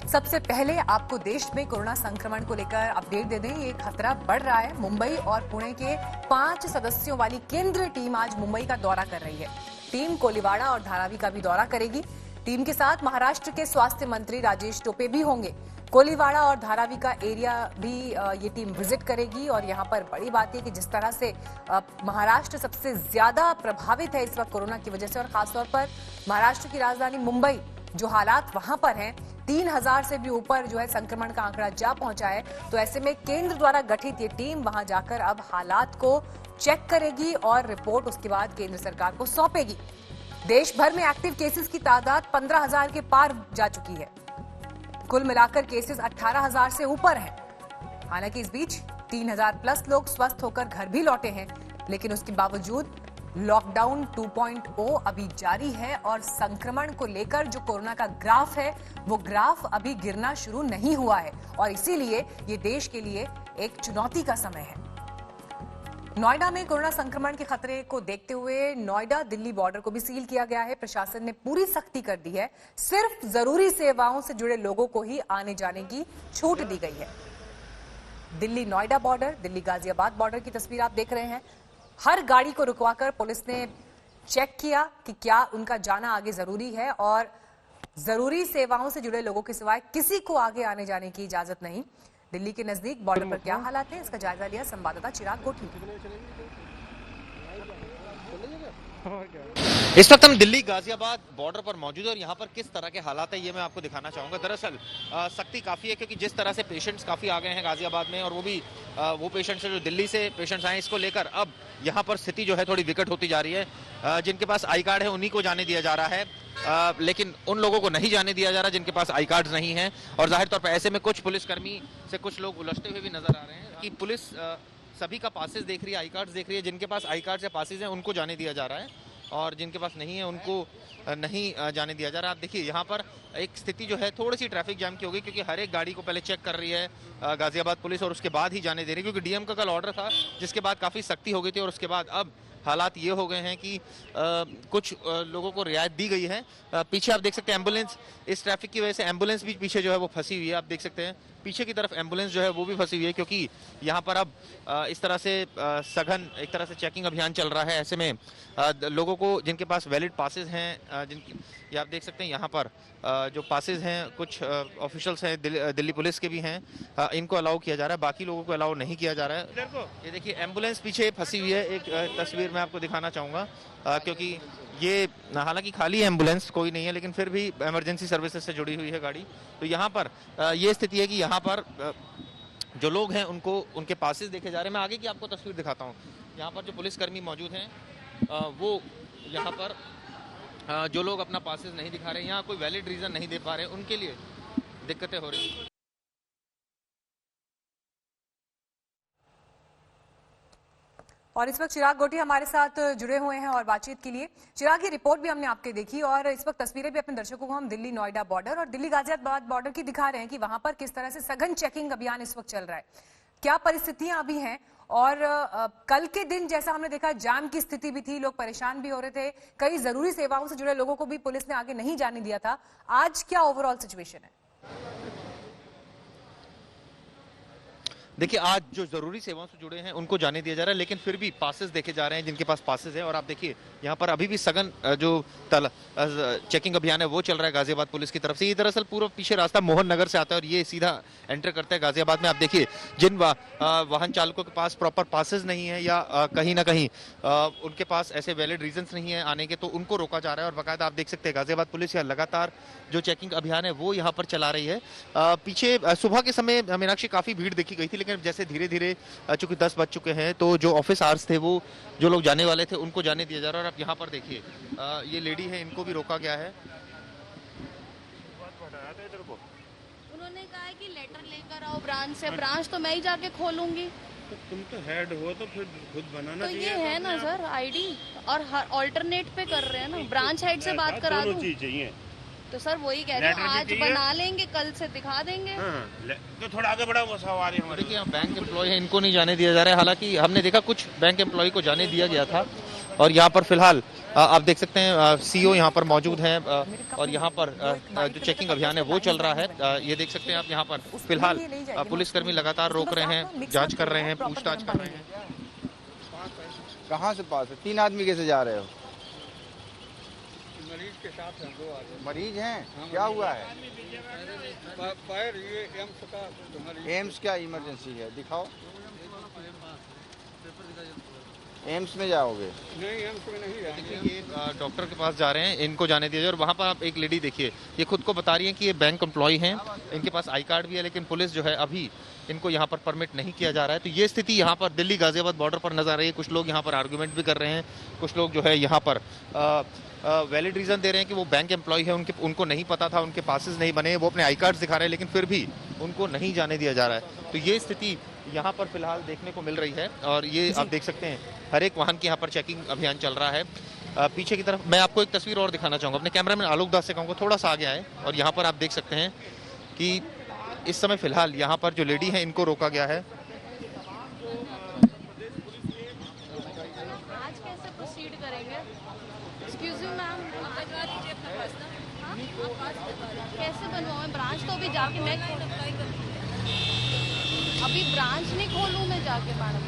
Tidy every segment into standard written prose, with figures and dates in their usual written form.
सबसे पहले आपको देश में कोरोना संक्रमण को लेकर अपडेट दे दें। ये खतरा बढ़ रहा है। मुंबई और पुणे के 5 सदस्यों वाली केंद्रीय टीम आज मुंबई का दौरा कर रही है। टीम कोलीवाड़ा और धारावी का भी दौरा करेगी। टीम के साथ महाराष्ट्र के स्वास्थ्य मंत्री राजेश टोपे भी होंगे। कोलीवाड़ा और धारावी का एरिया भी ये टीम विजिट करेगी। और यहाँ पर बड़ी बात है कि जिस तरह से महाराष्ट्र सबसे ज्यादा प्रभावित है इस वक्त कोरोना की वजह से, और खासतौर पर महाराष्ट्र की राजधानी मुंबई, जो हालात वहां पर हैं, 3000 से भी ऊपर जो है संक्रमण का आंकड़ा जा पहुंचा है। तो ऐसे में केंद्र द्वारा गठित ये टीम वहां जाकर अब हालात को चेक करेगी और रिपोर्ट उसके बाद केंद्र सरकार को सौंपेगी। देश भर में एक्टिव केसेस की तादाद 15,000 के पार जा चुकी है। कुल मिलाकर केसेस 18,000 से ऊपर हैं। हालांकि इस बीच 3,000 प्लस लोग स्वस्थ होकर घर भी लौटे हैं, लेकिन उसके बावजूद लॉकडाउन 2.0 अभी जारी है और संक्रमण को लेकर जो कोरोना का ग्राफ है वो ग्राफ अभी गिरना शुरू नहीं हुआ है। और इसीलिए ये देश के लिए एक चुनौती का समय है। नोएडा में कोरोना संक्रमण के खतरे को देखते हुए नोएडा दिल्ली बॉर्डर को भी सील किया गया है। प्रशासन ने पूरी सख्ती कर दी है। सिर्फ जरूरी सेवाओं से जुड़े लोगों को ही आने जाने की छूट दी गई है। दिल्ली नोएडा बॉर्डर, दिल्ली गाजियाबाद बॉर्डर की तस्वीर आप देख रहे हैं। हर गाड़ी को रुकवाकर पुलिस ने चेक किया कि क्या उनका जाना आगे जरूरी है, और जरूरी सेवाओं से जुड़े लोगों के सिवाय किसी को आगे आने जाने की इजाजत नहीं। दिल्ली के नजदीक बॉर्डर पर क्या हालात है, इसका जायजा लिया संवाददाता चिराग गोठी। इस वक्त हम दिल्ली गाजियाबाद बॉर्डर पर मौजूद है और यहाँ पर किस तरह के हालात है ये मैं आपको दिखाना चाहूँगा। दरअसल सख्ती काफ़ी है, क्योंकि जिस तरह से पेशेंट्स काफ़ी आ गए हैं गाजियाबाद में, और वो भी वो पेशेंट्स जो दिल्ली से पेशेंट्स आए, इसको लेकर अब यहाँ पर स्थिति जो है थोड़ी विकट होती जा रही है। जिनके पास आई कार्ड है उन्हीं को जाने दिया जा रहा है, लेकिन उन लोगों को नहीं जाने दिया जा रहा जिनके पास आई कार्ड नहीं है। और जाहिर तौर पर ऐसे में कुछ पुलिसकर्मी से कुछ लोग उलझते हुए भी नजर आ रहे हैं कि पुलिस सभी का पासेस देख रही है, आई कार्ड देख रही है। जिनके पास आई कार्ड या पासेस हैं उनको जाने दिया जा रहा है, और जिनके पास नहीं है उनको नहीं जाने दिया जा रहा। आप देखिए यहाँ पर एक स्थिति जो है थोड़ी सी ट्रैफिक जाम की होगी, क्योंकि हर एक गाड़ी को पहले चेक कर रही है गाजियाबाद पुलिस और उसके बाद ही जाने दे रही है, क्योंकि डीएम का कल ऑर्डर था जिसके बाद काफ़ी सख्ती हो गई थी। और उसके बाद अब हालात ये हो गए हैं कि कुछ लोगों को रियायत दी गई है। पीछे आप देख सकते हैं एम्बुलेंस, इस ट्रैफिक की वजह से एम्बुलेंस भी पीछे जो है वो फंसी हुई है। आप देख सकते हैं पीछे की तरफ एम्बुलेंस जो है वो भी फंसी हुई है, क्योंकि यहाँ पर अब इस तरह से सघन एक तरह से चेकिंग अभियान चल रहा है। ऐसे में लोगों को जिनके पास वैलिड पासेस हैं, जिनकी ये आप देख सकते हैं यहाँ पर जो पासेस हैं, कुछ ऑफिशियल्स हैं दिल्ली पुलिस के भी हैं, इनको अलाउ किया जा रहा है, बाकी लोगों को अलाउ नहीं किया जा रहा है। ये देखिए एम्बुलेंस पीछे फंसी हुई है। एक तस्वीर मैं आपको दिखाना चाहूँगा, क्योंकि ये हालांकि खाली एम्बुलेंस कोई नहीं है, लेकिन फिर भी इमरजेंसी सर्विसेज से जुड़ी हुई है गाड़ी। तो यहाँ पर ये स्थिति है कि यहाँ पर जो लोग हैं उनको उनके पासेस देखे जा रहे हैं। मैं आगे की आपको तस्वीर दिखाता हूँ। यहाँ पर जो पुलिसकर्मी मौजूद हैं वो यहाँ पर जो लोग अपना पासेस नहीं दिखा रहे हैं, यहाँ कोई वैलिड रीज़न नहीं दे पा रहे, उनके लिए दिक्कतें हो रही हैं। और इस वक्त चिराग गोठी हमारे साथ जुड़े हुए हैं और बातचीत के लिए। चिराग, की रिपोर्ट भी हमने आपके देखी और इस वक्त तस्वीरें भी अपने दर्शकों को हम दिल्ली नोएडा बॉर्डर और दिल्ली गाजियाबाद बॉर्डर की दिखा रहे हैं कि वहां पर किस तरह से सघन चेकिंग अभियान इस वक्त चल रहा है। क्या परिस्थितियां अभी हैं, और कल के दिन जैसा हमने देखा जाम की स्थिति भी थी, लोग परेशान भी हो रहे थे, कई जरूरी सेवाओं से जुड़े लोगों को भी पुलिस ने आगे नहीं जाने दिया था। आज क्या ओवरऑल सिचुएशन है? देखिए आज जो जरूरी सेवाओं से जुड़े हैं उनको जाने दिया जा रहा है, लेकिन फिर भी पासेस देखे जा रहे हैं जिनके पास पासेस है। और आप देखिए यहाँ पर अभी भी सघन जो चेकिंग अभियान है वो चल रहा है गाजियाबाद पुलिस की तरफ से। ये दरअसल पूरा पीछे रास्ता मोहन नगर से आता है और ये सीधा एंटर करता है गाजियाबाद में। आप देखिए जिन वाहन चालकों के पास प्रॉपर पासेस नहीं है या कहीं ना कहीं उनके पास ऐसे वैलिड रीजंस नहीं है आने के, तो उनको रोका जा रहा है। और बाकायदा आप देख सकते हैं गाजियाबाद पुलिस यहाँ लगातार जो चेकिंग अभियान है वो यहाँ पर चला रही है। पीछे सुबह के समय मीनाक्षी काफी भीड़ देखी गई थी, लेकिन जैसे धीरे धीरे चूंकि 10 बज चुके हैं तो जो ऑफिस आवर्स थे वो जो लोग जाने वाले थे उनको जाने दिया जा रहा है। और आप यहाँ पर देखिए ये लेडी है, इनको भी रोका गया है। उन्होंने कहा है कि लेटर लेकर आओ ब्रांच से, ब्रांच तो मैं ही जाके खोलूंगी। तो तुम तो हेड हो तो फिर खुद बनाना तो चाहिए। ये है ना सर आईडी, और ऑल्टरनेट पे कर रहे हैं ना, ब्रांच हेड से बात करा दूं। चाहिए तो सर वही कह रहे हैं, आज बना लेंगे कल से दिखा देंगे। तो थोड़ा आगे बढ़ा वो सवारी हमारे। देखिए बैंक एम्प्लॉय है, इनको नहीं जाने दिया जा रहा है। हालांकि हमने देखा कुछ बैंक एम्प्लॉय को जाने दिया गया था, और यहाँ पर फिलहाल आप देख सकते हैं सीईओ यहाँ पर मौजूद हैं और यहाँ पर जो चेकिंग अभियान है वो चल रहा है। ये देख सकते हैं आप यहाँ पर फिलहाल पुलिसकर्मी लगातार रोक रहे हैं, जांच कर रहे हैं, पूछताछ कर रहे हैं। कहाँ से पास है? 3 आदमी कैसे जा रहे हो? मरीज के साथ हैं, 2 आदमी मरीज हैं? क्या हुआ है? पैर ये एम्स का तो मरीज। एम्स क्या इमरजेंसी है? दिखाओ। एम्स में जाओगे? नहीं, एम्स में नहीं देखिए जाएंगे। ये डॉक्टर के पास जा रहे हैं, इनको जाने दीजिए। और वहाँ पर आप एक लेडी देखिए, ये खुद को बता रही है कि ये बैंक एम्प्लॉय हैं, इनके पास आई कार्ड भी है, लेकिन पुलिस जो है अभी इनको यहाँ पर परमिट नहीं किया जा रहा है। तो ये स्थिति यहाँ पर दिल्ली गाजियाबाद बॉर्डर पर नजर आ रही है। कुछ लोग यहाँ पर आर्गूमेंट भी कर रहे हैं, कुछ लोग जो है यहाँ पर वैलिड रीजन दे रहे हैं कि वो बैंक एम्प्लॉय है, उनको नहीं पता था, उनके पासेस नहीं बने, वो अपने आई कार्ड दिखा रहे हैं, लेकिन फिर भी उनको नहीं जाने दिया जा रहा है। तो ये स्थिति यहाँ पर फिलहाल देखने को मिल रही है। और ये आप देख सकते हैं हर एक वाहन की यहाँ पर चेकिंग अभियान चल रहा है। पीछे की तरफ मैं आपको एक तस्वीर और दिखाना चाहूँगा, अपने कैमरामैन आलोक दास से कहूँगा थोड़ा सा आगे आए। और यहाँ पर आप देख सकते हैं कि इस समय फिलहाल यहाँ पर जो लेडी है इनको रोका गया है। आज कैसे प्रोसीड करेंगे? एक्सक्यूज मी मैम, कैसे बनवाऊँ? ब्रांच तो अभी जाके मैं अभी ब्रांच नहीं खोलूँ मैं जाके मैडम।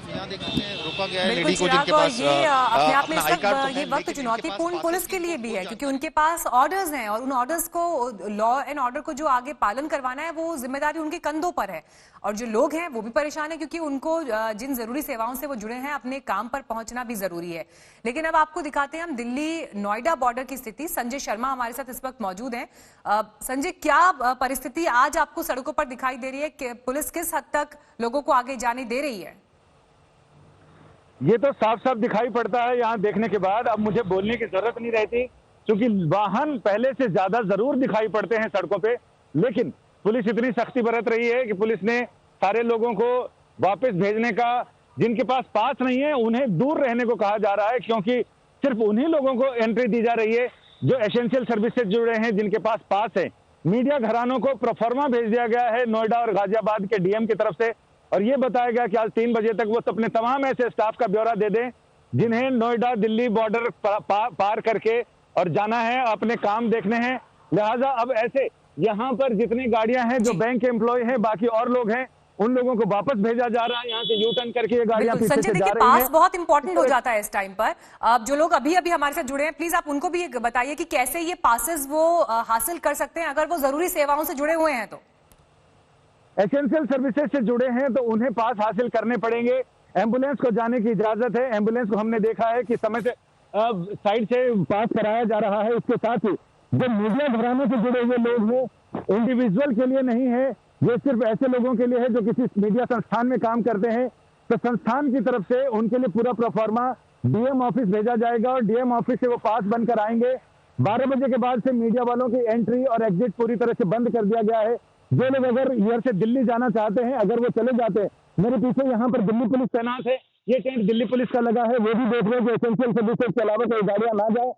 यहाँ देख सकते हैं रोका गया है बिल्कुल लेडी को, चिराग, जिनके और पास ये अपने आप में अपना आई कार्ड तो ये है, वक्त लेकिन चुनौतीपूर्ण जिनके पास पुलिस के लिए भी है, क्योंकि उनके पास ऑर्डर्स हैं और उन ऑर्डर्स को, लॉ एंड ऑर्डर को जो आगे पालन करवाना है वो जिम्मेदारी उनके कंधों पर है। और जो लोग हैं वो भी परेशान है, क्योंकि उनको जिन जरूरी सेवाओं से वो जुड़े हैं अपने काम पर पहुंचना भी जरूरी है। लेकिन अब आपको दिखाते हैं हम दिल्ली नोएडा बॉर्डर की स्थिति। संजय शर्मा हमारे साथ इस वक्त मौजूद हैं। संजय, क्या परिस्थिति आज आपको सड़कों पर दिखाई दे रही है कि पुलिस किस हद तक लोगों को आगे जाने दे रही है? ये तो साफ साफ दिखाई पड़ता है यहाँ देखने के बाद। अब मुझे बोलने की जरूरत नहीं रहती, क्योंकि वाहन पहले से ज्यादा जरूर दिखाई पड़ते हैं सड़कों पे। लेकिन पुलिस इतनी सख्ती बरत रही है कि पुलिस ने सारे लोगों को वापस भेजने का, जिनके पास पास नहीं है उन्हें दूर रहने को कहा जा रहा है, क्योंकि सिर्फ उन्हीं लोगों को एंट्री दी जा रही है जो एसेंशियल सर्विस से जुड़े हैं, जिनके पास पास है। मीडिया घरानों को प्रोफार्मा भेज दिया गया है नोएडा और गाजियाबाद के डीएम की तरफ से, और ये बताया गया कि आज 3 बजे तक वो अपने तमाम ऐसे स्टाफ का ब्यौरा दे दें जिन्हें नोएडा दिल्ली बॉर्डर पार करके और जाना है, अपने काम देखने हैं। लिहाजा अब ऐसे यहाँ पर जितनी गाड़ियां हैं जो बैंक के एम्प्लॉय हैं, बाकी और लोग हैं, उन लोगों को वापस भेजा जा रहा है। यहाँ से यू टर्न करके ये गाड़ियां पीछे से जा रही हैं। पास बहुत इंपॉर्टेंट हो जाता है इस टाइम पर। अब जो लोग अभी अभी हमारे साथ जुड़े हैं, प्लीज आप उनको भी बताइए कि कैसे ये पासेस वो हासिल कर सकते हैं अगर वो जरूरी सेवाओं से जुड़े हुए हैं। तो एसेंशियल सर्विसेज से जुड़े हैं तो उन्हें पास हासिल करने पड़ेंगे। एम्बुलेंस को जाने की इजाजत है। एम्बुलेंस को हमने देखा है कि समय से साइड से पास कराया जा रहा है। इसके साथ ही जो मीडिया घरानों से जुड़े हुए लोग हैं, इंडिविजुअल के लिए नहीं है, ये सिर्फ ऐसे लोगों के लिए है जो किसी मीडिया संस्थान में काम करते हैं। तो संस्थान की तरफ से उनके लिए पूरा प्रोफार्मा डीएम ऑफिस भेजा जाएगा और डीएम ऑफिस से वो पास बनकर आएंगे। 12 बजे के बाद से मीडिया वालों की एंट्री और एग्जिट पूरी तरह से बंद कर दिया गया है। जो लोग अगर यहाँ से दिल्ली जाना चाहते हैं, अगर वो चले जाते हैं, मेरे पीछे यहाँ पर दिल्ली पुलिस तैनात है, ये टेंट दिल्ली पुलिस का लगा है, वो भी देख रहे हैं कि एसेंशियल सर्विसेज के अलावा कोई गाड़ियां ना जाए।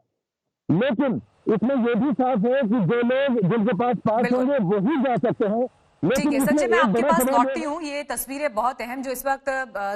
लेकिन इसमें ये भी साफ है कि जो लोग जिनके पास होंगे वही जा सकते हैं। ठीक है संजय, मैं आपके पास लौटती हूँ। ये तस्वीरें बहुत अहम जो इस वक्त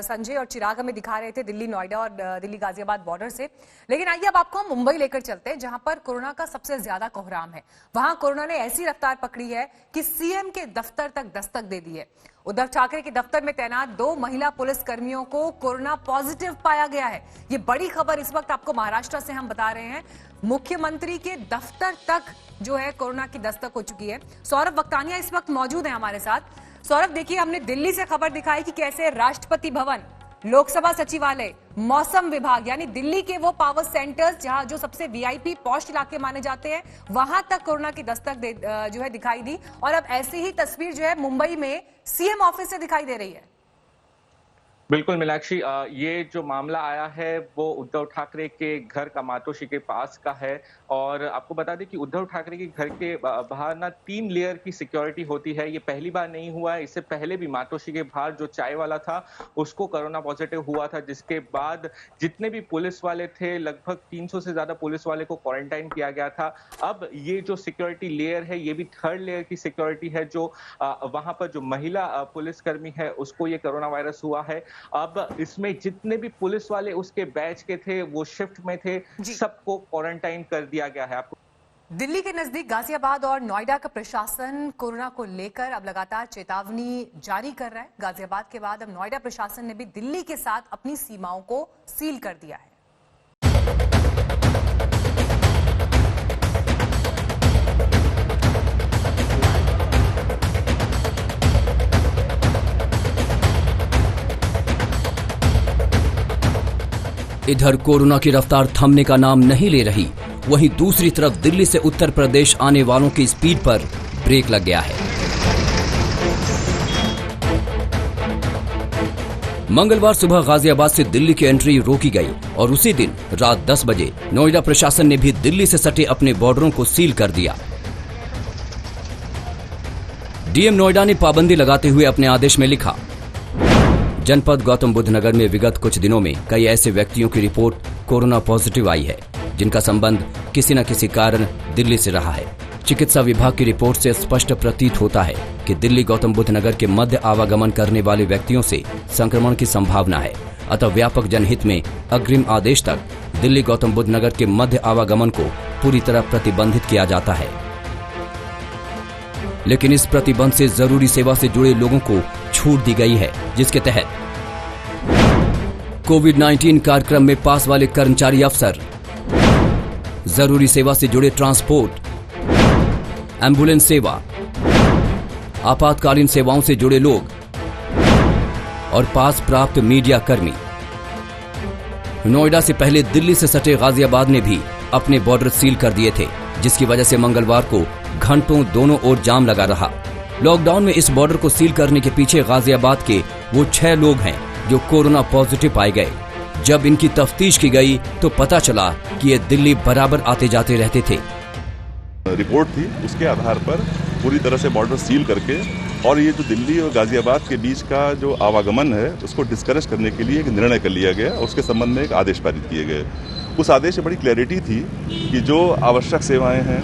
संजय और चिराग हमें दिखा रहे थे दिल्ली नोएडा और दिल्ली गाजियाबाद बॉर्डर से। लेकिन आइए अब आपको हम मुंबई लेकर चलते हैं, जहां पर कोरोना का सबसे ज्यादा कोहराम है। वहां कोरोना ने ऐसी रफ्तार पकड़ी है कि सीएम के दफ्तर तक दस्तक दे दी है। उद्धव ठाकरे के दफ्तर में तैनात 2 महिला पुलिस कर्मियों को कोरोना पॉजिटिव पाया गया है। ये बड़ी खबर इस वक्त आपको महाराष्ट्र से हम बता रहे हैं। मुख्यमंत्री के दफ्तर तक जो है कोरोना की दस्तक हो चुकी है। सौरभ वक्तानिया इस वक्त मौजूद हैं हमारे साथ। सौरभ, देखिए हमने दिल्ली से खबर दिखाई कि कैसे राष्ट्रपति भवन, लोकसभा सचिवालय, मौसम विभाग, यानी दिल्ली के वो पावर सेंटर्स जहां जो सबसे वीआईपी पॉश इलाके माने जाते हैं, वहां तक कोरोना की दस्तक जो है दिखाई दी। और अब ऐसी ही तस्वीर जो है मुंबई में सीएम ऑफिस से दिखाई दे रही है। बिल्कुल मीनाक्षी, ये जो मामला आया है वो उद्धव ठाकरे के घर कामातोशी के पास का है। और आपको बता दें कि उद्धव ठाकरे के घर के बाहर ना 3 लेयर की सिक्योरिटी होती है। ये पहली बार नहीं हुआ है, इससे पहले भी मातोशी के बाहर जो चाय वाला था उसको कोरोना पॉजिटिव हुआ था, जिसके बाद जितने भी पुलिस वाले थे लगभग 300 से ज्यादा पुलिस वाले को क्वारंटाइन किया गया था। अब ये जो सिक्योरिटी लेयर है ये भी 3rd लेयर की सिक्योरिटी है, जो वहां पर जो महिला पुलिसकर्मी है उसको ये कोरोना वायरस हुआ है। अब इसमें जितने भी पुलिस वाले उसके बैच के थे, वो शिफ्ट में थे, सबको क्वारंटाइन कर दिया गया है। आपको दिल्ली के नजदीक गाजियाबाद और नोएडा का प्रशासन कोरोना को लेकर अब लगातार चेतावनी जारी कर रहा है। गाजियाबाद के बाद अब नोएडा प्रशासन ने भी दिल्ली के साथ अपनी सीमाओं को सील कर दिया है। इधर कोरोना की रफ्तार थमने का नाम नहीं ले रही, वहीं दूसरी तरफ दिल्ली से उत्तर प्रदेश आने वालों की स्पीड पर ब्रेक लग गया है। मंगलवार सुबह गाजियाबाद से दिल्ली की एंट्री रोकी गई और उसी दिन रात 10 बजे नोएडा प्रशासन ने भी दिल्ली से सटे अपने बॉर्डरों को सील कर दिया। डीएम नोएडा ने पाबंदी लगाते हुए अपने आदेश में लिखा, जनपद गौतम बुद्ध नगर में विगत कुछ दिनों में कई ऐसे व्यक्तियों की रिपोर्ट कोरोना पॉजिटिव आई है जिनका संबंध किसी न किसी कारण दिल्ली से रहा है। चिकित्सा विभाग की रिपोर्ट से स्पष्ट प्रतीत होता है कि दिल्ली गौतम बुद्ध नगर के मध्य आवागमन करने वाले व्यक्तियों से संक्रमण की संभावना है। अतः व्यापक जनहित में अग्रिम आदेश तक दिल्ली गौतम बुद्ध नगर के मध्य आवागमन को पूरी तरह प्रतिबंधित किया जाता है। लेकिन इस प्रतिबंध से जरूरी सेवा से जुड़े लोगों को छूट दी गई है, जिसके तहत कोविड-19 कार्यक्रम में पास वाले कर्मचारी अफसर, जरूरी सेवा से जुड़े ट्रांसपोर्ट, एम्बुलेंस सेवा, आपातकालीन सेवाओं से जुड़े लोग और पास प्राप्त मीडिया कर्मी। नोएडा से पहले दिल्ली से सटे गाजियाबाद ने भी अपने बॉर्डर सील कर दिए थे, जिसकी वजह से मंगलवार को घंटों दोनों ओर जाम लगा रहा। लॉकडाउन में इस बॉर्डर को सील करने के पीछे गाजियाबाद के वो 6 लोग हैं जो कोरोना पॉजिटिव पाए गए। जब इनकी तफ्तीश की गई तो पता चला कि ये दिल्ली बराबर आते जाते रहते थे। रिपोर्ट थी, उसके आधार पर पूरी तरह से बॉर्डर सील करके और ये जो दिल्ली और गाजियाबाद के बीच का जो आवागमन है उसको डिस्करेज करने के लिए एक निर्णय कर लिया गया। उसके संबंध में एक आदेश पारित किए गए। उस आदेश में बड़ी क्लैरिटी थी कि जो आवश्यक सेवाएं हैं,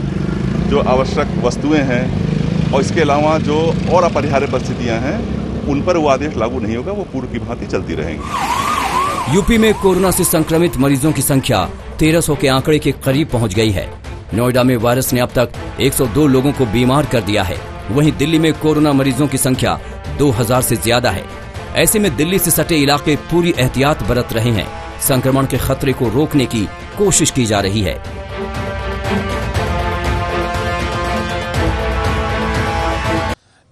जो आवश्यक वस्तुएं हैं और इसके अलावा जो और अपरिहार्य परिस्थितियां हैं, उन पर वो आदेश लागू नहीं होगा, वो पूर्व की भांति चलती रहेंगी। यूपी में कोरोना से संक्रमित मरीजों की संख्या 1300 के आंकड़े के करीब पहुंच गई है। नोएडा में वायरस ने अब तक 102 लोगों को बीमार कर दिया है। वहीं दिल्ली में कोरोना मरीजों की संख्या 2000 से ज्यादा है। ऐसे में दिल्ली से सटे इलाके पूरी एहतियात बरत रहे हैं। संक्रमण के खतरे को रोकने की कोशिश की जा रही है।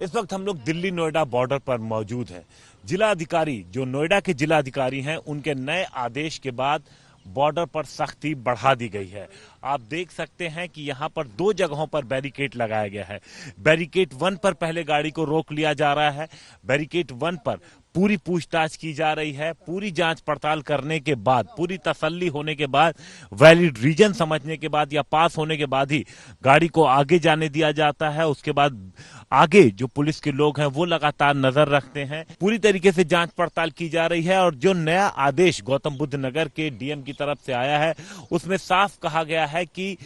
इस वक्त हम लोग दिल्ली नोएडा बॉर्डर पर मौजूद हैं। जिला अधिकारी जो नोएडा के जिला अधिकारी हैं, उनके नए आदेश के बाद बॉर्डर पर सख्ती बढ़ा दी गई है। आप देख सकते हैं कि यहाँ पर 2 जगहों पर बैरिकेड लगाया गया है। बैरिकेड 1 पर पहले गाड़ी को रोक लिया जा रहा है। बैरिकेड 1 पर पूरी पूछताछ की जा रही है। पूरी जांच पड़ताल करने के बाद, पूरी तसल्ली होने के बाद, वैलिड रीजन समझने के बाद या पास होने के बाद ही गाड़ी को आगे जाने दिया जाता है। उसके बाद आगे जो पुलिस के लोग हैं वो लगातार नजर रखते हैं। पूरी तरीके से जांच पड़ताल की जा रही है। और जो नया आदेश गौतम बुद्ध नगर के डीएम की तरफ से आया है, उसमें साफ कहा गया है कि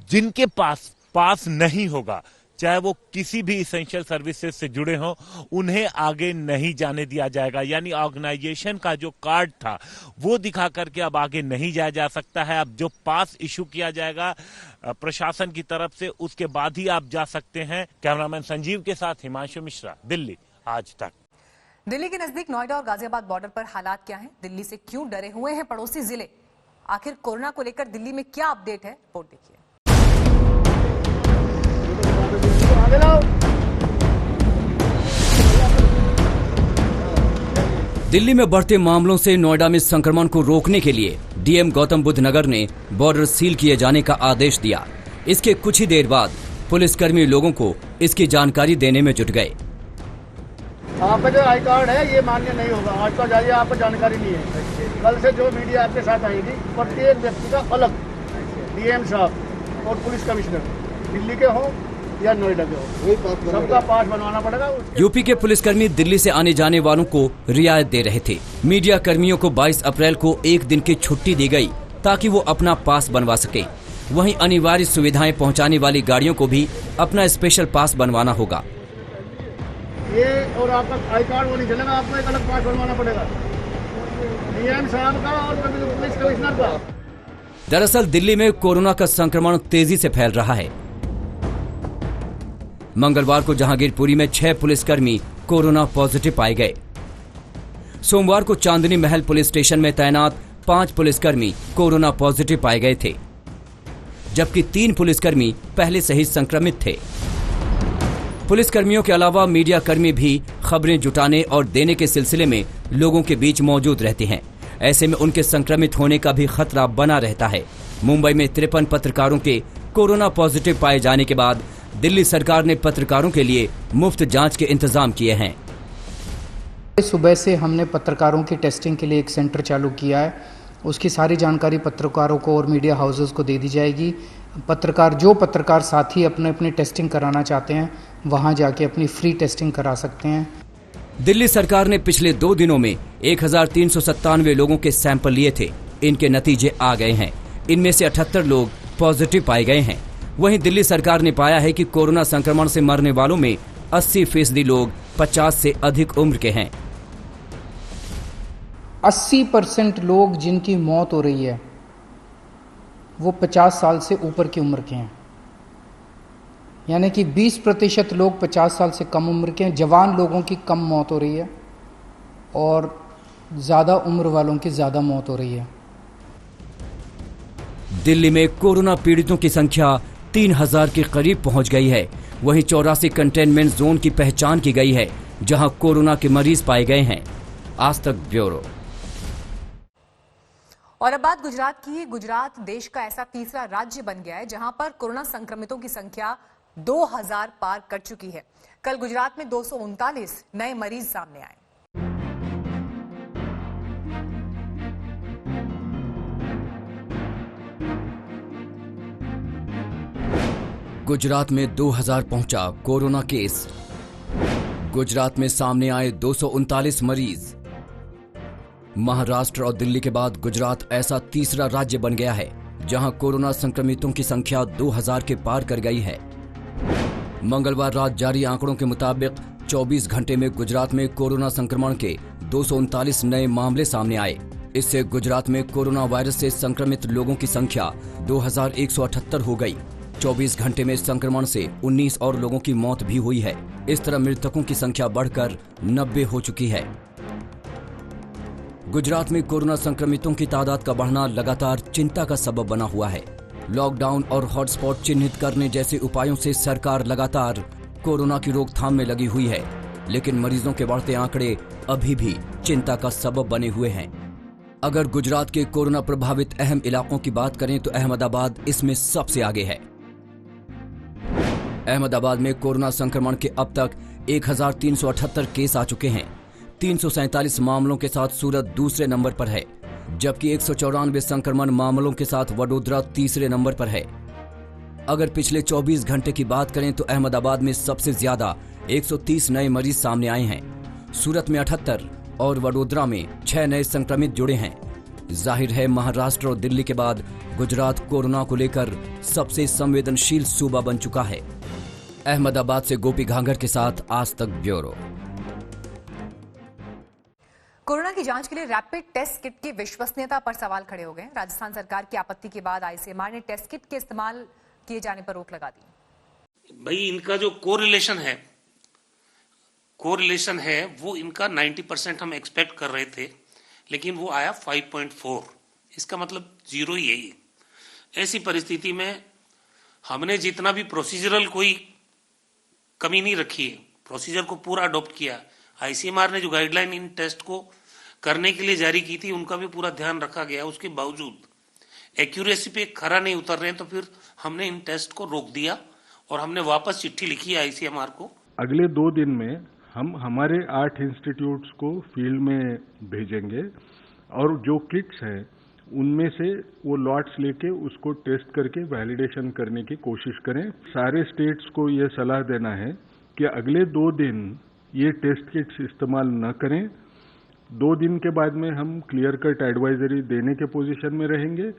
जिनके पास नहीं होगा, चाहे वो किसी भी इसेंशियल सर्विसेज से जुड़े हों, उन्हें आगे नहीं जाने दिया जाएगा। यानी ऑर्गेनाइजेशन का जो कार्ड था वो दिखा करके अब आगे नहीं जाया जा सकता है। अब जो पास इशू किया जाएगा प्रशासन की तरफ से, उसके बाद ही आप जा सकते हैं। कैमरामैन संजीव के साथ हिमांशु मिश्रा, दिल्ली आज तक। दिल्ली के नजदीक नोएडा और गाजियाबाद बॉर्डर पर हालात क्या हैं? दिल्ली से क्यों डरे हुए हैं पड़ोसी जिले? आखिर कोरोना को लेकर दिल्ली में क्या अपडेट है, रिपोर्ट देखिए। दिल्ली में बढ़ते मामलों से नोएडा में संक्रमण को रोकने के लिए डीएम गौतम बुद्ध नगर ने बॉर्डर सील किए जाने का आदेश दिया। इसके कुछ ही देर बाद पुलिसकर्मी लोगों को इसकी जानकारी देने में जुट गए। आपका जो आई कार्ड है ये मान्य नहीं होगा। आज तो जाइए, आपको जानकारी नहीं है। कल से जो मीडिया आपके साथ आएगी, प्रत्येक व्यक्ति का अलग, डीएम साहब और पुलिस कमिश्नर, दिल्ली के हो या नोएडा के हो, सबका पास बनवाना पड़ेगा। यूपी के पुलिसकर्मी दिल्ली से आने जाने वालों को रियायत दे रहे थे। मीडिया कर्मियों को 22 अप्रैल को 1 दिन की छुट्टी दी गई ताकि वो अपना पास बनवा सके। वहीं अनिवार्य सुविधाएं पहुंचाने वाली गाड़ियों को भी अपना स्पेशल पास बनवाना होगा। ये और आपका आई कार्ड वो नहीं चलेगा, आपको एक अलग पास बनवाना पड़ेगा डीएम साहब का और पुलिस कमिश्नर का। दरअसल दिल्ली में कोरोना का संक्रमण तेजी से फैल रहा है। मंगलवार को जहांगीरपुरी में 6 पुलिसकर्मी कोरोना पॉजिटिव पाए गए। सोमवार को चांदनी महल पुलिस स्टेशन में तैनात 5 पुलिसकर्मी कोरोना पॉजिटिव पाए गए थे, जबकि 3 पुलिसकर्मी पहले से ही संक्रमित थे। पुलिसकर्मियों के अलावा मीडिया कर्मी भी खबरें जुटाने और देने के सिलसिले में लोगों के बीच मौजूद रहते हैं। ऐसे में उनके संक्रमित होने का भी खतरा बना रहता है। मुंबई में 53 पत्रकारों के कोरोना पॉजिटिव पाए जाने के बाद दिल्ली सरकार ने पत्रकारों के लिए मुफ्त जांच के इंतजाम किए हैं। सुबह से हमने पत्रकारों की टेस्टिंग के लिए एक सेंटर चालू किया है। उसकी सारी जानकारी पत्रकारों को और मीडिया हाउसेस को दे दी जाएगी। जो पत्रकार साथी अपनी टेस्टिंग कराना चाहते हैं वहां जाके अपनी फ्री टेस्टिंग करा सकते हैं। दिल्ली सरकार ने पिछले 2 दिनों में 1397 लोगों के सैंपल लिए थे। इनके नतीजे आ गए हैं। इनमें से 78 लोग पॉजिटिव पाए गए हैं। वहीं दिल्ली सरकार ने पाया है कि कोरोना संक्रमण से मरने वालों में 80% लोग 50 से अधिक उम्र के हैं। 80% लोग जिनकी मौत हो रही है वो 50 साल से ऊपर की उम्र के हैं, यानी कि 20% लोग 50 साल से कम उम्र के हैं। जवान लोगों की कम मौत हो रही है और ज़्यादा उम्र वालों की ज़्यादा मौत हो रही है। दिल्ली में कोरोना पीड़ितों की संख्या 3000 के करीब पहुंच गई है। वहीं 84 कंटेनमेंट जोन की पहचान की गई है, जहां कोरोना के मरीज पाए गए हैं। आज तक ब्यूरो। और अब बात गुजरात की। गुजरात देश का ऐसा तीसरा राज्य बन गया है जहां पर कोरोना संक्रमितों की संख्या 2000 पार कर चुकी है। कल गुजरात में 239 नए मरीज सामने आए। गुजरात में 2000 पहुंचा कोरोना केस। गुजरात में सामने आए 239 मरीज। महाराष्ट्र और दिल्ली के बाद गुजरात ऐसा तीसरा राज्य बन गया है जहां कोरोना संक्रमितों की संख्या 2000 के पार कर गई है। मंगलवार रात जारी आंकड़ों के मुताबिक 24 घंटे में गुजरात में कोरोना संक्रमण के 239 नए मामले सामने आए। इससे गुजरात में कोरोना वायरस से संक्रमित लोगों की संख्या 2178 हो गई। 24 घंटे में संक्रमण से 19 और लोगों की मौत भी हुई है। इस तरह मृतकों की संख्या बढ़कर 90 हो चुकी है। गुजरात में कोरोना संक्रमितों की तादाद का बढ़ना लगातार चिंता का सबब बना हुआ है। लॉकडाउन और हॉटस्पॉट चिन्हित करने जैसे उपायों से सरकार लगातार कोरोना की रोकथाम में लगी हुई है, लेकिन मरीजों के बढ़ते आंकड़े अभी भी चिंता का सबब बने हुए हैं। अगर गुजरात के कोरोना प्रभावित अहम इलाकों की बात करें तो अहमदाबाद इसमें सबसे आगे है। अहमदाबाद में कोरोना संक्रमण के अब तक 1378 केस आ चुके हैं। 347 मामलों के साथ सूरत दूसरे नंबर पर है, जबकि 194 संक्रमण मामलों के साथ वडोदरा तीसरे नंबर पर है। अगर पिछले 24 घंटे की बात करें तो अहमदाबाद में सबसे ज्यादा 130 नए मरीज सामने आए हैं। सूरत में 78 और वडोदरा में 6 नए संक्रमित जुड़े हैं। जाहिर है महाराष्ट्र और दिल्ली के बाद गुजरात कोरोना को लेकर सबसे संवेदनशील सूबा बन चुका है। अहमदाबाद से गोपी घांगर के साथ आज तक ब्यूरो। कोरोना की जांच के लिए रैपिड टेस्ट किट की विश्वसनीयता पर सवाल खड़े हो गए। राजस्थान सरकार की आपत्ति के बाद आईसीएमआर ने टेस्ट किट के इस्तेमाल किए जाने पर रोक लगा दी। भाई इनका जो कोरिलेशन है वो इनका 90% हम एक्सपेक्ट कर रहे थे, लेकिन वो आया 5.4। इसका मतलब 0 ही है ये। ऐसी परिस्थिति में हमने जितना भी प्रोसीजरल कोई कमी नहीं रखी है, प्रोसीजर को पूरा अडॉप्ट किया। आईसीएमआर ने जो गाइडलाइन इन टेस्ट को करने के लिए जारी की थी उनका भी पूरा ध्यान रखा गया। उसके बावजूद एक्यूरेसी पे खरा नहीं उतर रहे हैं, तो फिर हमने इन टेस्ट को रोक दिया और हमने वापस चिट्ठी लिखी है आईसीएमआर को। अगले 2 दिन में हम हमारे 8 इंस्टीट्यूट्स को फील्ड में भेजेंगे और जो किट्स हैं उनमें से वो लॉट्स लेके उसको टेस्ट करके वैलिडेशन करने की कोशिश करें। सारे स्टेट्स को ये सलाह देना है कि अगले 2 दिन ये टेस्ट किट्स इस्तेमाल न करें। 2 दिन के बाद में हम क्लियर कट एडवाइजरी देने के पोजीशन में रहेंगे,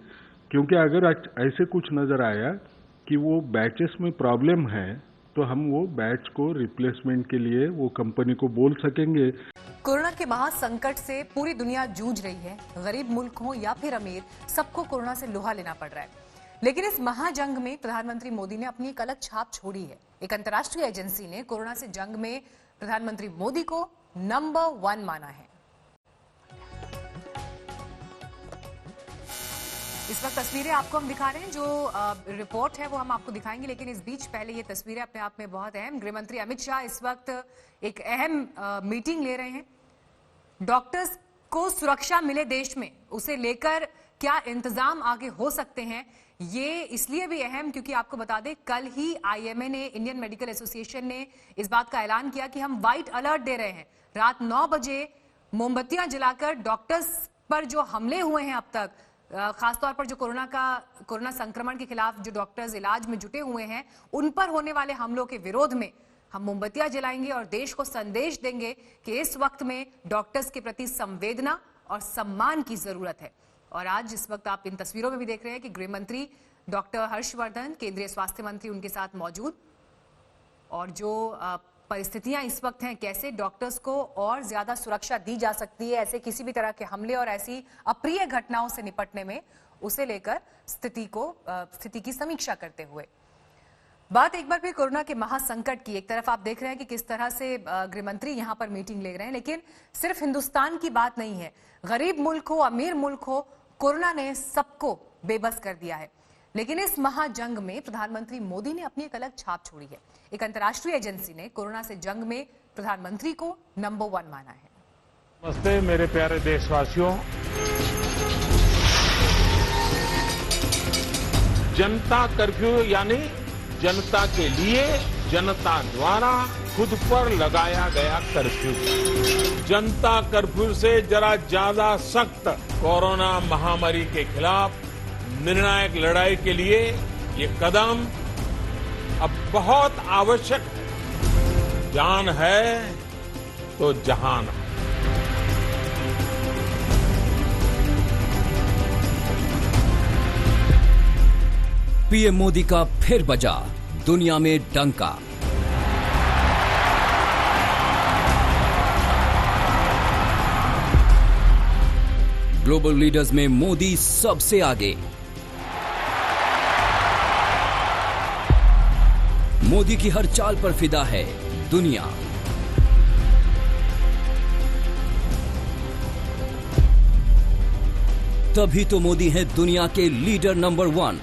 क्योंकि अगर ऐसे कुछ नजर आया कि वो बैचेस में प्रॉब्लम है तो हम वो बैच को रिप्लेसमेंट के लिए वो कंपनी को बोल सकेंगे। कोरोना के महासंकट से पूरी दुनिया जूझ रही है। गरीब मुल्क हो या फिर अमीर, सबको कोरोना से लोहा लेना पड़ रहा है। लेकिन इस महाजंग में प्रधानमंत्री मोदी ने अपनी एक अलग छाप छोड़ी है। एक अंतर्राष्ट्रीय एजेंसी ने कोरोना से जंग में प्रधानमंत्री मोदी को नंबर 1 माना है। इस वक्त तस्वीरें आपको हम दिखा रहे हैं, जो रिपोर्ट है वो हम आपको दिखाएंगे, लेकिन इस बीच पहले ये तस्वीरें अपने आप में बहुत अहम। गृहमंत्री अमित शाह इस वक्त एक अहम मीटिंग ले रहे हैं। डॉक्टर्स को सुरक्षा मिले देश में, उसे लेकर क्या इंतजाम आगे हो सकते हैं, ये इसलिए भी अहम क्योंकि आपको बता दें कल ही IMA ने, इंडियन मेडिकल एसोसिएशन ने इस बात का ऐलान किया कि हम व्हाइट अलर्ट दे रहे हैं। रात 9 बजे मोमबत्तियां जलाकर डॉक्टर्स पर जो हमले हुए हैं अब तक, खासतौर पर जो कोरोना संक्रमण के खिलाफ जो डॉक्टर्स इलाज में जुटे हुए हैं, उन पर होने वाले हमलों के विरोध में हम मोमबत्तियां जलाएंगे और देश को संदेश देंगे कि इस वक्त में डॉक्टर्स के प्रति संवेदना और सम्मान की जरूरत है। और आज इस वक्त आप इन तस्वीरों में भी देख रहे हैं कि गृहमंत्री डॉक्टर हर्षवर्धन, केंद्रीय स्वास्थ्य मंत्री उनके साथ मौजूद, और जो परिस्थितियां इस वक्त हैं, कैसे डॉक्टर्स को और ज्यादा सुरक्षा दी जा सकती है ऐसे किसी भी तरह के हमले और ऐसी अप्रिय घटनाओं से निपटने में, उसे लेकर स्थिति की समीक्षा करते हुए बात एक बार फिर कोरोना के महासंकट की। एक तरफ आप देख रहे हैं कि किस तरह से गृहमंत्री यहां पर मीटिंग ले रहे हैं, लेकिन सिर्फ हिंदुस्तान की बात नहीं है। गरीब मुल्क हो, अमीर मुल्क हो, कोरोना ने सबको बेबस कर दिया है। लेकिन इस महाजंग में प्रधानमंत्री मोदी ने अपनी एक अलग छाप छोड़ी है। एक अंतर्राष्ट्रीय एजेंसी ने कोरोना से जंग में प्रधानमंत्री को नंबर 1 माना है। नमस्ते मेरे प्यारे देशवासियों, जनता कर्फ्यू यानी जनता के लिए, जनता द्वारा खुद पर लगाया गया कर्फ्यू। जनता कर्फ्यू से जरा ज्यादा सख्त कोरोना महामारी के खिलाफ निर्णायक लड़ाई के लिए ये कदम अब बहुत आवश्यक है। जान है तो जहान है। पीएम मोदी का फिर बजा दुनिया में डंका। ग्लोबल लीडर्स में मोदी सबसे आगे। मोदी की हर चाल पर फिदा है दुनिया। तभी तो मोदी हैं दुनिया के लीडर नंबर 1।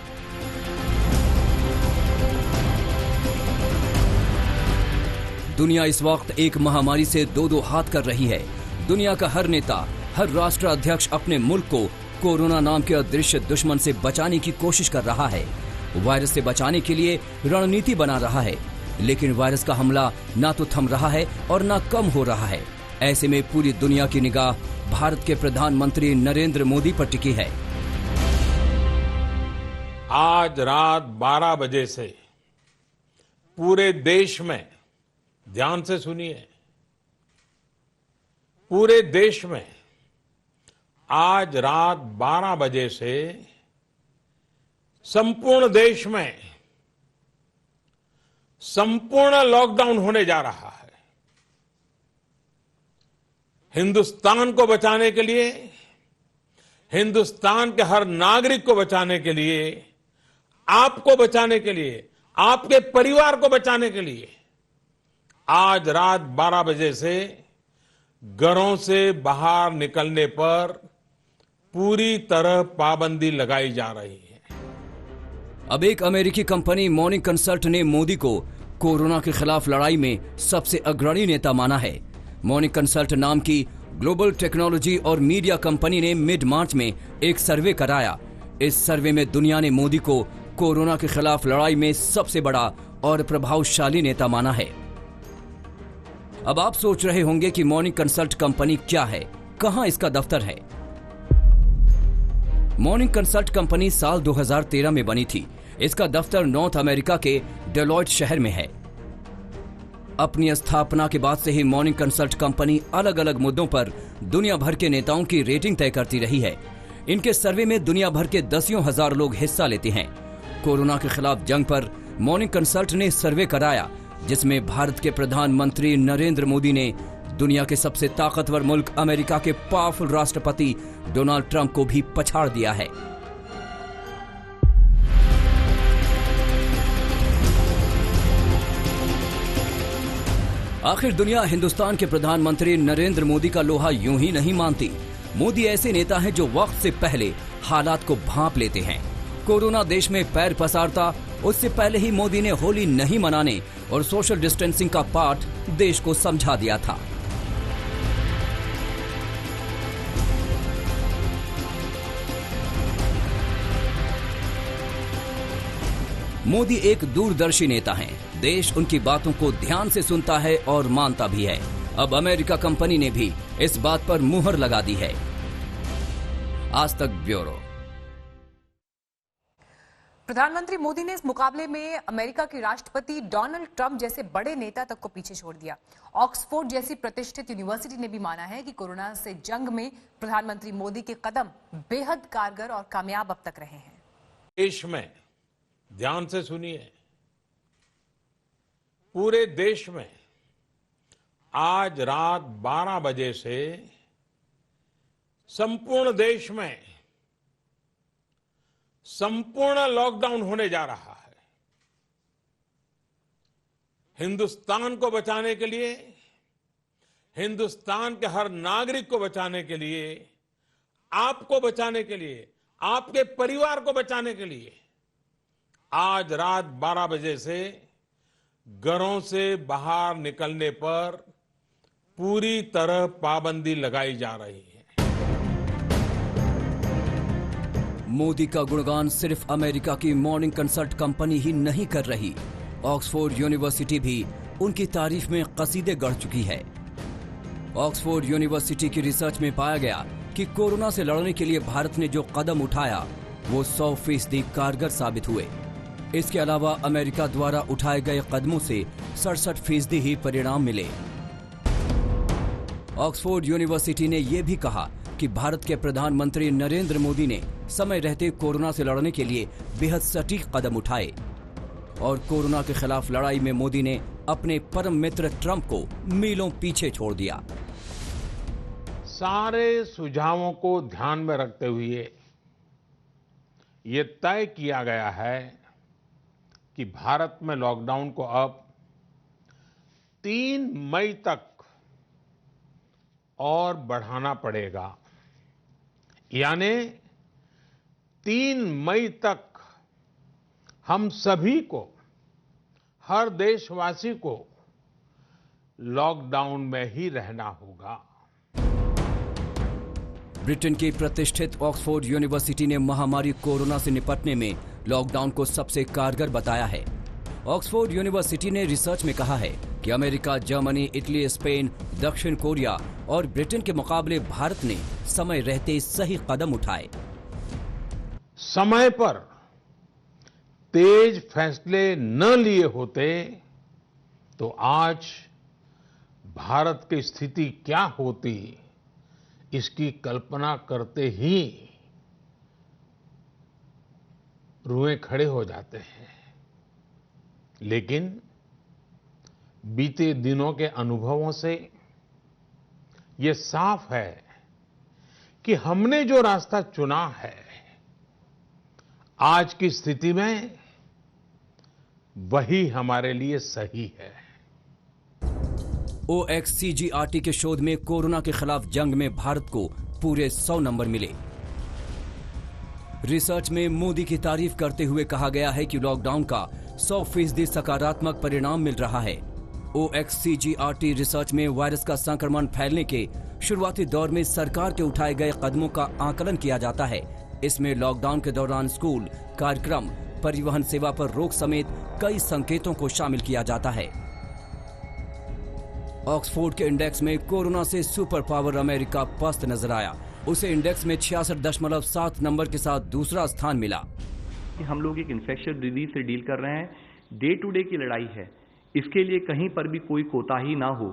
दुनिया इस वक्त एक महामारी से दो हाथ कर रही है। दुनिया का हर नेता, हर राष्ट्र अध्यक्ष अपने मुल्क को कोरोना नाम के अदृश्य दुश्मन से बचाने की कोशिश कर रहा है। वायरस से बचाने के लिए रणनीति बना रहा है, लेकिन वायरस का हमला ना तो थम रहा है और ना कम हो रहा है। ऐसे में पूरी दुनिया की निगाह भारत के प्रधानमंत्री नरेंद्र मोदी पर टिकी है। आज रात 12 बजे से पूरे देश में, ध्यान से सुनिए, पूरे देश में आज रात 12 बजे से संपूर्ण देश में संपूर्ण लॉकडाउन होने जा रहा है। हिंदुस्तान को बचाने के लिए, हिंदुस्तान के हर नागरिक को बचाने के लिए, आपको बचाने के लिए, आपके परिवार को बचाने के लिए आज रात 12 बजे से घरों से बाहर निकलने पर पूरी तरह पाबंदी लगाई जा रही है। अब एक अमेरिकी कंपनी मॉर्निंग कंसल्ट ने मोदी को कोरोना के खिलाफ लड़ाई में सबसे अग्रणी नेता माना है। मॉर्निंग कंसल्ट नाम की ग्लोबल टेक्नोलॉजी और मीडिया कंपनी ने मिड मार्च में एक सर्वे कराया। इस सर्वे में दुनिया ने मोदी को कोरोना के खिलाफ लड़ाई में सबसे बड़ा और प्रभावशाली नेता माना है। अब आप सोच रहे होंगे कि मॉर्निंग कंसल्ट कंपनी क्या है, कहां इसका दफ्तर है। मॉर्निंग कंसल्ट कंपनी साल 2013 में बनी थी। इसका दफ्तर नॉर्थ अमेरिका के डेलॉयट शहर में है। अपनी स्थापना के बाद से ही मॉर्निंग कंसल्ट कंपनी अलग अलग मुद्दों पर दुनिया भर के नेताओं की रेटिंग तय करती रही है। इनके सर्वे में दुनिया भर के दसियों हजार लोग हिस्सा लेते हैं। कोरोना के खिलाफ जंग पर मॉर्निंग कंसल्ट ने सर्वे कराया जिसमें भारत के प्रधानमंत्री नरेंद्र मोदी ने दुनिया के सबसे ताकतवर मुल्क अमेरिका के पावरफुल राष्ट्रपति डोनाल्ड ट्रंप को भी पछाड़ दिया है। आखिर दुनिया हिंदुस्तान के प्रधानमंत्री नरेंद्र मोदी का लोहा यूं ही नहीं मानती। मोदी ऐसे नेता हैं जो वक्त से पहले हालात को भांप लेते हैं। कोरोना देश में पैर पसारता उससे पहले ही मोदी ने होली नहीं मनाने और सोशल डिस्टेंसिंग का पाठ देश को समझा दिया था। मोदी एक दूरदर्शी नेता हैं। देश उनकी बातों को ध्यान से सुनता है और मानता भी है। अब अमेरिका कंपनी ने भी इस बात पर मुहर लगा दी है। आज तक ब्यूरो। प्रधानमंत्री मोदी ने इस मुकाबले में अमेरिका के राष्ट्रपति डोनाल्ड ट्रंप जैसे बड़े नेता तक को पीछे छोड़ दिया। ऑक्सफोर्ड जैसी प्रतिष्ठित यूनिवर्सिटी ने भी माना है कि कोरोना से जंग में प्रधानमंत्री मोदी के कदम बेहद कारगर और कामयाब अब तक रहे हैं। देश में ध्यान से सुनिए, पूरे देश में आज रात 12 बजे से संपूर्ण देश में संपूर्ण लॉकडाउन होने जा रहा है। हिंदुस्तान को बचाने के लिए, हिंदुस्तान के हर नागरिक को बचाने के लिए, आपको बचाने के लिए, आपके परिवार को बचाने के लिए आज रात 12 बजे से घरों से बाहर निकलने पर पूरी तरह पाबंदी लगाई जा रही है। मोदी का गुणगान सिर्फ अमेरिका की मॉर्निंग कंसल्ट कंपनी ही नहीं कर रही, ऑक्सफोर्ड यूनिवर्सिटी भी उनकी तारीफ में कसीदे गढ़ चुकी है। ऑक्सफोर्ड यूनिवर्सिटी की रिसर्च में पाया गया कि कोरोना से लड़ने के लिए भारत ने जो कदम उठाया वो 100% कारगर साबित हुए। इसके अलावा अमेरिका द्वारा उठाए गए कदमों से 67% ही परिणाम मिले। ऑक्सफोर्ड यूनिवर्सिटी ने यह भी कहा कि भारत के प्रधानमंत्री नरेंद्र मोदी ने समय रहते कोरोना से लड़ने के लिए बेहद सटीक कदम उठाए और कोरोना के खिलाफ लड़ाई में मोदी ने अपने परम मित्र ट्रंप को मीलों पीछे छोड़ दिया। सारे सुझावों को ध्यान में रखते हुए ये तय किया गया है कि भारत में लॉकडाउन को अब 3 मई तक और बढ़ाना पड़ेगा। यानी 3 मई तक हम सभी को, हर देशवासी को लॉकडाउन में ही रहना होगा। ब्रिटेन की प्रतिष्ठित ऑक्सफोर्ड यूनिवर्सिटी ने महामारी कोरोना से निपटने में लॉकडाउन को सबसे कारगर बताया है। ऑक्सफोर्ड यूनिवर्सिटी ने रिसर्च में कहा है कि अमेरिका, जर्मनी, इटली, स्पेन, दक्षिण कोरिया और ब्रिटेन के मुकाबले भारत ने समय रहते सही कदम उठाए। समय पर तेज फैसले न लिए होते तो आज भारत की स्थिति क्या होती, इसकी कल्पना करते ही रुएं खड़े हो जाते हैं। लेकिन बीते दिनों के अनुभवों से ये साफ है कि हमने जो रास्ता चुना है आज की स्थिति में वही हमारे लिए सही है। OXCGRT के शोध में कोरोना के खिलाफ जंग में भारत को पूरे 100 नंबर मिले। रिसर्च में मोदी की तारीफ करते हुए कहा गया है कि लॉकडाउन का 100% सकारात्मक परिणाम मिल रहा है। OXCGRT रिसर्च में वायरस का संक्रमण फैलने के शुरुआती दौर में सरकार के उठाए गए कदमों का आकलन किया जाता है। इसमें लॉकडाउन के दौरान स्कूल, कार्यक्रम, परिवहन सेवा पर रोक समेत कई संकेतों को शामिल किया जाता है। ऑक्सफोर्ड के इंडेक्स में कोरोना से सुपर पावर अमेरिका पस्त नजर आया। उसे इंडेक्स में 66.7 नंबर के साथ दूसरा स्थान मिला। हम लोग एक इन्फेक्शन डिजीज से डील कर रहे हैं, डे टू डे की लड़ाई है। इसके लिए कहीं पर भी कोई कोताही ना हो,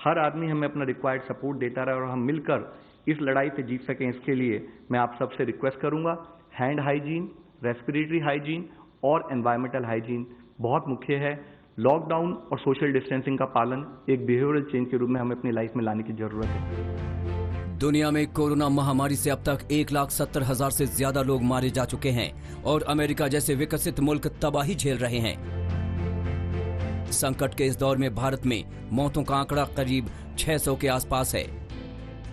हर आदमी हमें अपना रिक्वायर्ड सपोर्ट देता रहे और हम मिलकर इस लड़ाई से जीत सकें। इसके लिए मैं आप सबसे रिक्वेस्ट करूंगा, हैंड हाइजीन, रेस्पिरेटरी हाइजीन और एनवायरमेंटल हाइजीन बहुत मुख्य है। लॉकडाउन और सोशल डिस्टेंसिंग का पालन एक बिहेवियरल चेंज के रूप में हमें अपनी लाइफ में लाने की जरूरत है। दुनिया में कोरोना महामारी से अब तक 1,70,000 से ज्यादा लोग मारे जा चुके हैं और अमेरिका जैसे विकसित मुल्क तबाही झेल रहे हैं। संकट के इस दौर में भारत में मौतों का आंकड़ा करीब 600 के आसपास है।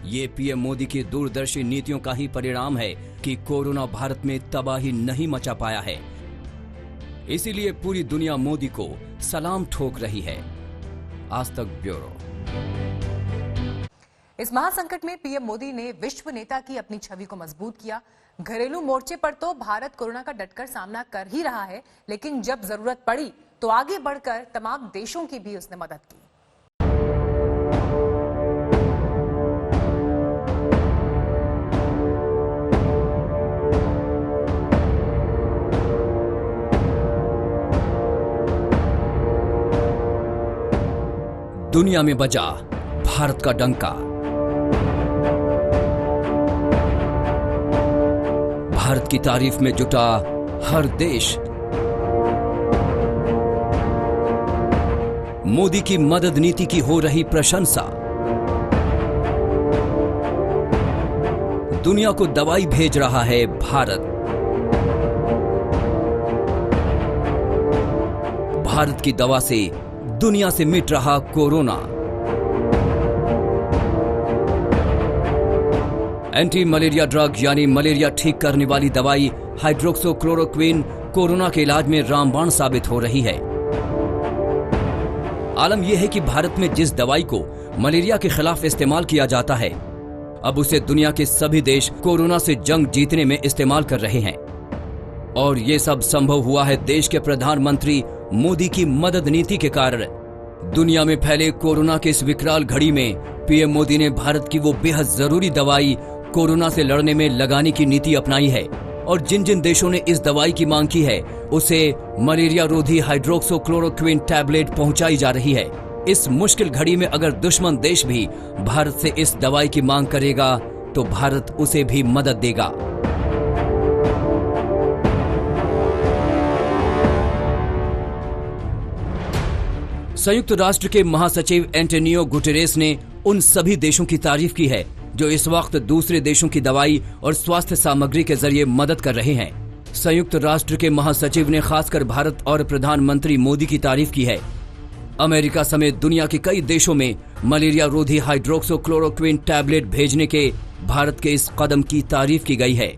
ये पीएम मोदी की दूरदर्शी नीतियों का ही परिणाम है कि कोरोना भारत में तबाही नहीं मचा पाया है। इसीलिए पूरी दुनिया मोदी को सलाम ठोक रही है। आज तक ब्यूरो। इस महासंकट में पीएम मोदी ने विश्व नेता की अपनी छवि को मजबूत किया। घरेलू मोर्चे पर तो भारत कोरोना का डटकर सामना कर ही रहा है, लेकिन जब जरूरत पड़ी तो आगे बढ़कर तमाम देशों की भी उसने मदद की। दुनिया में बजा भारत का डंका। भारत की तारीफ में जुटा हर देश। मोदी की मदद नीति की हो रही प्रशंसा। दुनिया को दवाई भेज रहा है भारत। भारत की दवा से दुनिया से मिट रहा कोरोना। एंटी मलेरिया ड्रग यानी मलेरिया ठीक करने वाली दवाई हाइड्रोक्सीक्लोरोक्विन कोरोना के इलाज में रामबाण साबित हो रही है। आलम यह है कि भारत में जिस दवाई को मलेरिया के खिलाफ इस्तेमाल किया जाता है, अब उसे दुनिया के सभी देश कोरोना से जंग जीतने में इस्तेमाल कर रहे हैं। और ये सब संभव हुआ है देश के प्रधानमंत्री मोदी की मदद नीति के कारण। दुनिया में फैले कोरोना के इस विकराल घड़ी में पीएम मोदी ने भारत की वो बेहद जरूरी दवाई कोरोना से लड़ने में लगाने की नीति अपनाई है। और जिन जिन देशों ने इस दवाई की मांग की है, उसे मलेरिया रोधी हाइड्रोक्सीक्लोरोक्विन टैबलेट पहुंचाई जा रही है। इस मुश्किल घड़ी में अगर दुश्मन देश भी भारत से इस दवाई की मांग करेगा तो भारत उसे भी मदद देगा। संयुक्त राष्ट्र के महासचिव एंटोनियो गुटेरेस ने उन सभी देशों की तारीफ की है जो इस वक्त दूसरे देशों की दवाई और स्वास्थ्य सामग्री के जरिए मदद कर रहे हैं। संयुक्त राष्ट्र के महासचिव ने खासकर भारत और प्रधानमंत्री मोदी की तारीफ की है। अमेरिका समेत दुनिया के कई देशों में मलेरिया रोधी हाइड्रोक्सीक्लोरोक्विन टैबलेट भेजने के भारत के इस कदम की तारीफ की गई है।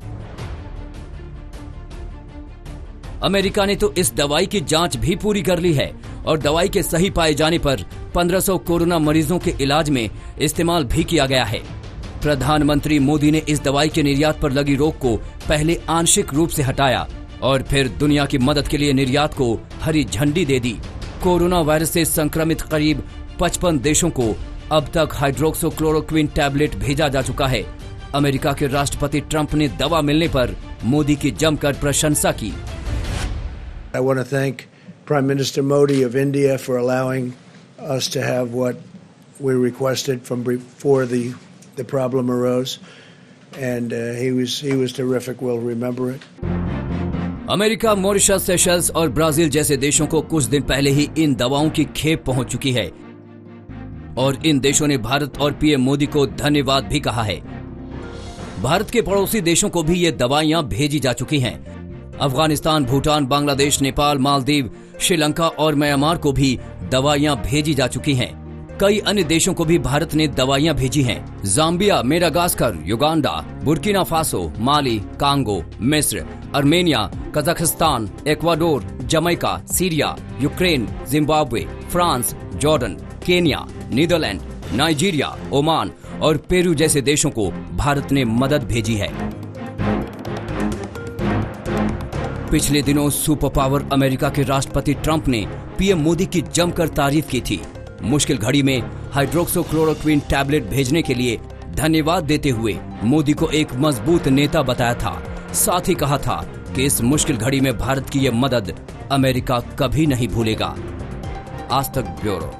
अमेरिका ने तो इस दवाई की जांच भी पूरी कर ली है और दवाई के सही पाए जाने पर 1500 कोरोना मरीजों के इलाज में इस्तेमाल भी किया गया है। प्रधानमंत्री मोदी ने इस दवाई के निर्यात पर लगी रोक को पहले आंशिक रूप से हटाया और फिर दुनिया की मदद के लिए निर्यात को हरी झंडी दे दी। कोरोना वायरस से संक्रमित करीब 55 देशों को अब तक हाइड्रोक्सीक्लोरोक्विन टैबलेट भेजा जा चुका है। अमेरिका के राष्ट्रपति ट्रंप ने दवा मिलने पर मोदी की जमकर प्रशंसा की। I want to thank Prime Minister Modi of India for allowing us to have what we requested from before the problem arose, and he was terrific. We'll remember it. America, Mauritius, Seychelles और Brazil जैसे देशों को कुछ दिन पहले ही इन दवाओं की खेप पहुंच चुकी है और इन देशों ने भारत और पीएम मोदी को धन्यवाद भी कहा है। भारत के पड़ोसी देशों को भी ये दवाइयां भेजी जा चुकी हैं। अफगानिस्तान, भूटान, बांग्लादेश, नेपाल, मालदीव, श्रीलंका और म्यांमार को भी दवाइयां भेजी जा चुकी हैं। कई अन्य देशों को भी भारत ने दवाइयां भेजी हैं। Zambia, Madagascar, Uganda, Burkina Faso, Mali, Congo, मिस्र, Armenia, Kazakhstan, Ecuador, Jamaica, Syria, Ukraine, Zimbabwe, France, Jordan, Kenya, Netherland, Nigeria, Oman और पेरू जैसे देशों को भारत ने मदद भेजी है। पिछले दिनों सुपर पावर अमेरिका के राष्ट्रपति ट्रंप ने पीएम मोदी की जमकर तारीफ की थी। मुश्किल घड़ी में हाइड्रोक्सीक्लोरोक्विन टैबलेट भेजने के लिए धन्यवाद देते हुए मोदी को एक मजबूत नेता बताया था। साथ ही कहा था कि इस मुश्किल घड़ी में भारत की ये मदद अमेरिका कभी नहीं भूलेगा। आज तक ब्यूरो।